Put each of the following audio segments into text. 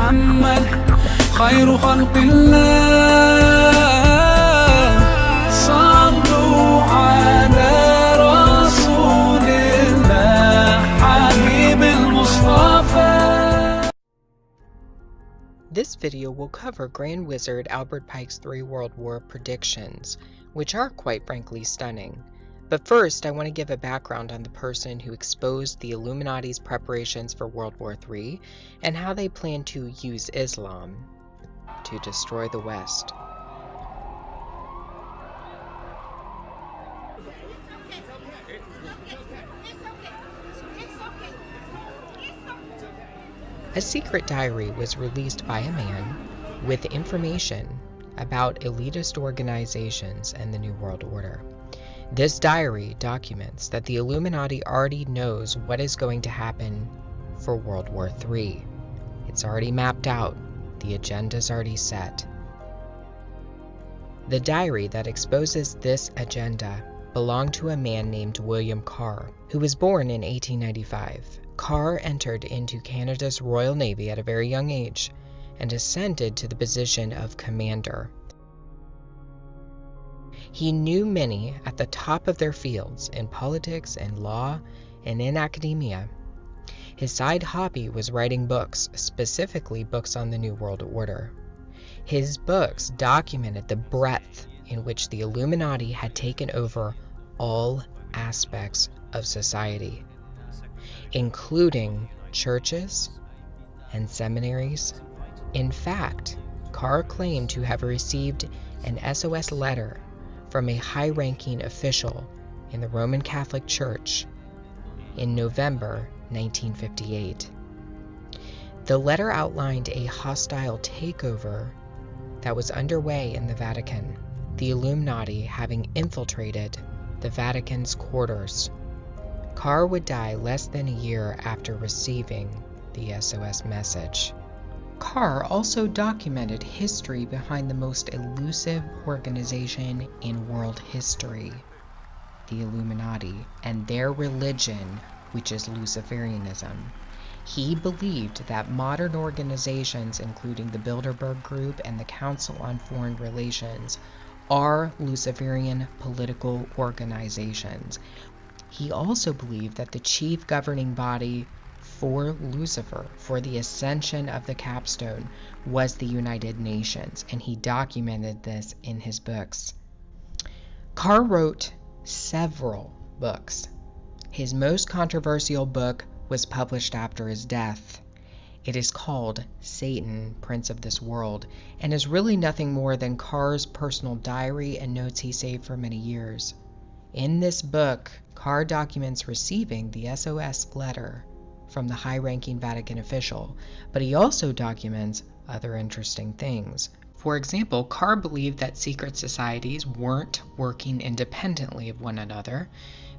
محمد خير خلق الله صلوا على رسول الله حبيب المصطفى. This video will cover Grand Wizard Albert Pike's 3 World War predictions, which are quite frankly stunning. But first, I want to give a background on the person who exposed the Illuminati's preparations for World War III and how they plan to use Islam to destroy the West. A secret diary was released by a man with information about elitist organizations and the New World Order. This diary documents that the Illuminati already knows what is going to happen for World War III. It's already mapped out. The agenda's already set. The diary that exposes this agenda belonged to a man named William Carr, who was born in 1895. Carr entered into Canada's Royal Navy at a very young age and ascended to the position of commander. He knew many at the top of their fields in politics and law and in academia. His side hobby was writing books, specifically books on the New World Order. His books documented the breadth in which the Illuminati had taken over all aspects of society, including churches and seminaries. In fact, Carr claimed to have received an SOS letter from a high-ranking official in the Roman Catholic Church in November 1958. The letter outlined a hostile takeover that was underway in the Vatican, the Illuminati having infiltrated the Vatican's quarters. Carr would die less than a year after receiving the SOS message. Carr also documented history behind the most elusive organization in world history, the Illuminati, and their religion, which is Luciferianism. He believed that modern organizations, including the Bilderberg Group and the Council on Foreign Relations, are Luciferian political organizations. He also believed that the chief governing body for Lucifer, for the ascension of the capstone, was the United Nations, and he documented this in his books. Carr wrote several books. His most controversial book was published after his death. It is called Satan, Prince of this World, and is really nothing more than Carr's personal diary and notes he saved for many years. In this book, Carr documents receiving the SOS letter from the high-ranking Vatican official, but he also documents other interesting things. For example, Carr believed that secret societies weren't working independently of one another,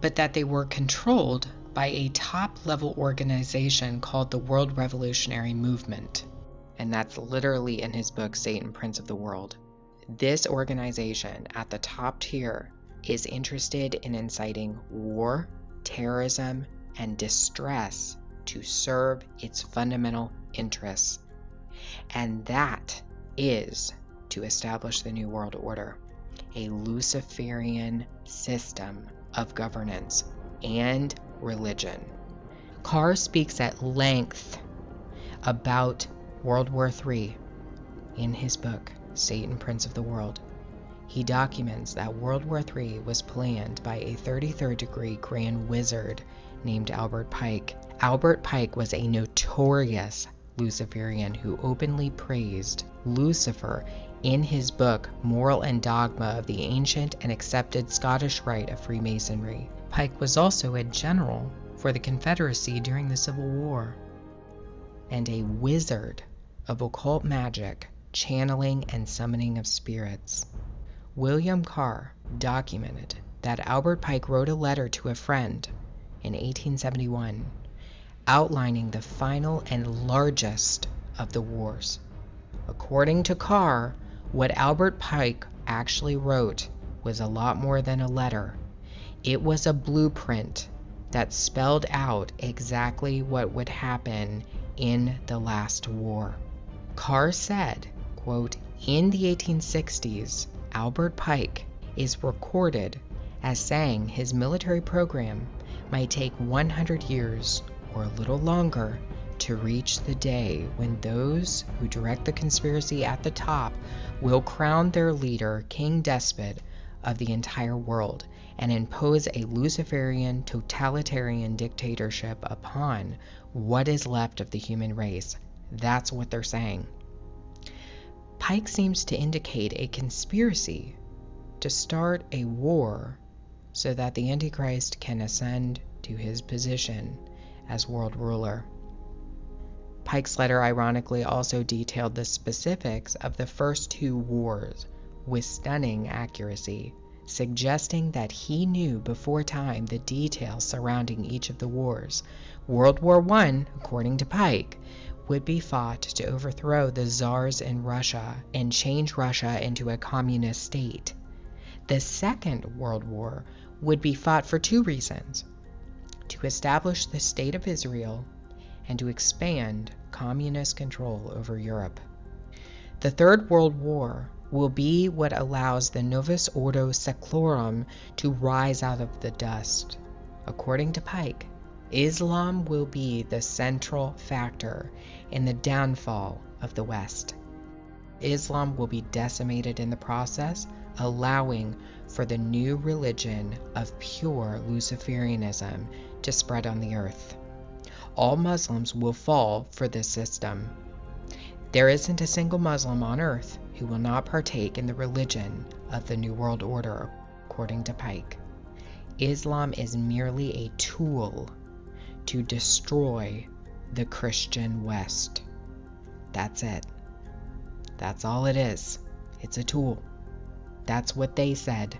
but that they were controlled by a top-level organization called the World Revolutionary Movement. And that's literally in his book, Satan, Prince of the World. This organization at the top tier is interested in inciting war, terrorism, and distress to serve its fundamental interests. And that is to establish the New World Order, a Luciferian system of governance and religion. Carr speaks at length about World War III in his book, Satan, Prince of the World. He documents that World War III was planned by a 33rd degree Grand Wizard named Albert Pike. Albert Pike was a notorious Luciferian who openly praised Lucifer in his book Moral and Dogma of the Ancient and Accepted Scottish Rite of Freemasonry. Pike was also a general for the Confederacy during the Civil War, and a wizard of occult magic, channeling and summoning of spirits. William Carr documented that Albert Pike wrote a letter to a friend in 1871 outlining the final and largest of the wars. According to Carr, what Albert Pike actually wrote was a lot more than a letter. It was a blueprint that spelled out exactly what would happen in the last war. Carr said, quote, "In the 1860s, Albert Pike is recorded as saying his military program might take 100 years or a little longer to reach the day when those who direct the conspiracy at the top will crown their leader king despot of the entire world and impose a Luciferian totalitarian dictatorship upon what is left of the human race." That's what they're saying. Pike seems to indicate a conspiracy to start a war so that the Antichrist can ascend to his position as world ruler. Pike's letter ironically also detailed the specifics of the first two wars with stunning accuracy, suggesting that he knew before time the details surrounding each of the wars. World War I, according to Pike, would be fought to overthrow the czars in Russia and change Russia into a communist state. The Second World War would be fought for two reasons: to establish the State of Israel and to expand communist control over Europe. The Third World War will be what allows the Novus Ordo Seclorum to rise out of the dust. According to Pike, Islam will be the central factor in the downfall of the West. Islam will be decimated in the process, allowing for the new religion of pure Luciferianism to spread on the earth. All Muslims will fall for this system. There isn't a single Muslim on earth who will not partake in the religion of the New World Order, according to Pike. Islam is merely a tool to destroy the Christian West. That's it. That's all it is. It's a tool. That's what they said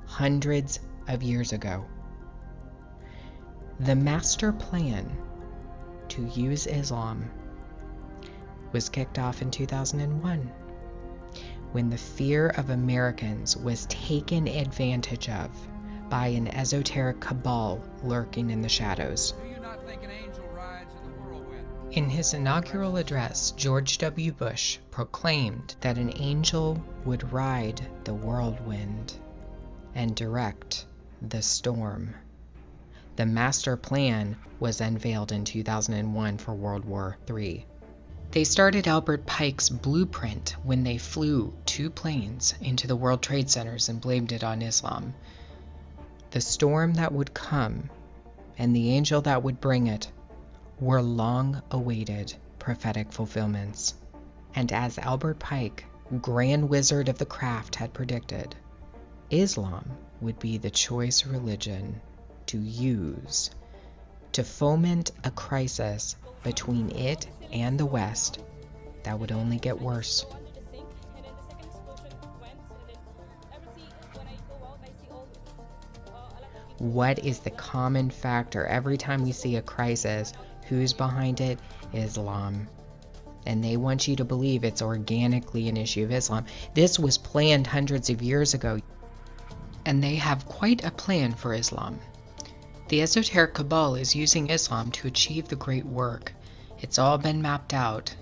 hundreds of years ago. The master plan to use Islam was kicked off in 2001 when the fear of Americans was taken advantage of by an esoteric cabal lurking in the shadows. Do you not think an angel rides in the whirlwind? In his inaugural address, George W. Bush proclaimed that an angel would ride the whirlwind and direct the storm. The master plan was unveiled in 2001 for World War III. They started Albert Pike's blueprint when they flew 2 planes into the World Trade Centers and blamed it on Islam. The storm that would come and the angel that would bring it were long-awaited prophetic fulfillments. And as Albert Pike, Grand Wizard of the craft, had predicted, Islam would be the choice religion to use to foment a crisis between it and the West that would only get worse. What is the common factor every time we see a crisis? Who's behind it? Islam. And they want you to believe it's organically an issue of Islam. This was planned hundreds of years ago, and they have quite a plan for Islam. The esoteric cabal is using Islam to achieve the great work. It's all been mapped out.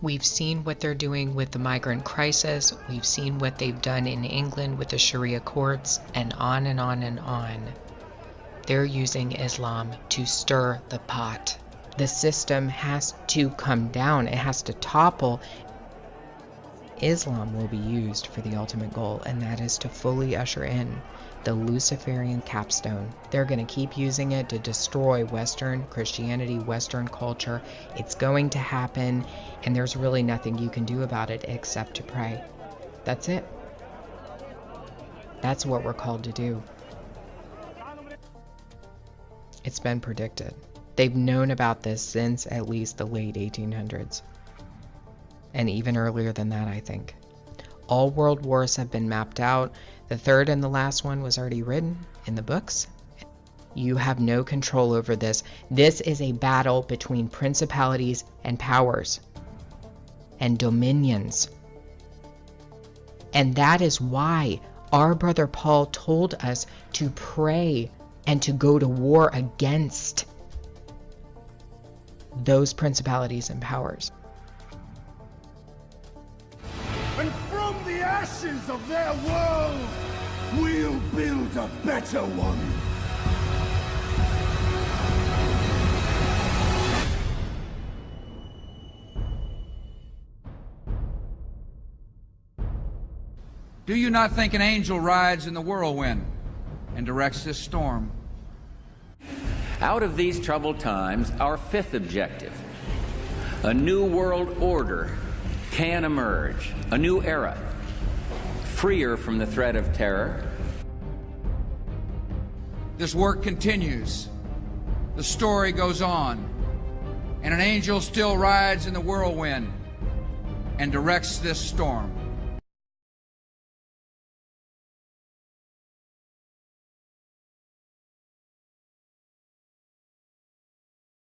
We've seen what they're doing with the migrant crisis. We've seen what they've done in England with the Sharia courts, and on and on and on. They're using Islam to stir the pot. The system has to come down. It has to topple. Islam will be used for the ultimate goal, and that is to fully usher in the Luciferian capstone. They're going to keep using it to destroy Western Christianity, Western culture. It's going to happen, and there's really nothing you can do about it except to pray. That's it. That's what we're called to do. It's been predicted. They've known about this since at least the late 1800s. And even earlier than that, I think. All world wars have been mapped out. The third and the last one was already written in the books. You have no control over this. This is a battle between principalities and powers and dominions. And that is why our brother Paul told us to pray and to go to war against those principalities and powers. the ashes of their world, we'll build a better one. Do you not think an angel rides in the whirlwind and directs this storm? Out of these troubled times, our fifth objective, a new world order can emerge, a new era, freer from the threat of terror. This work continues. The story goes on. And an angel still rides in the whirlwind and directs this storm.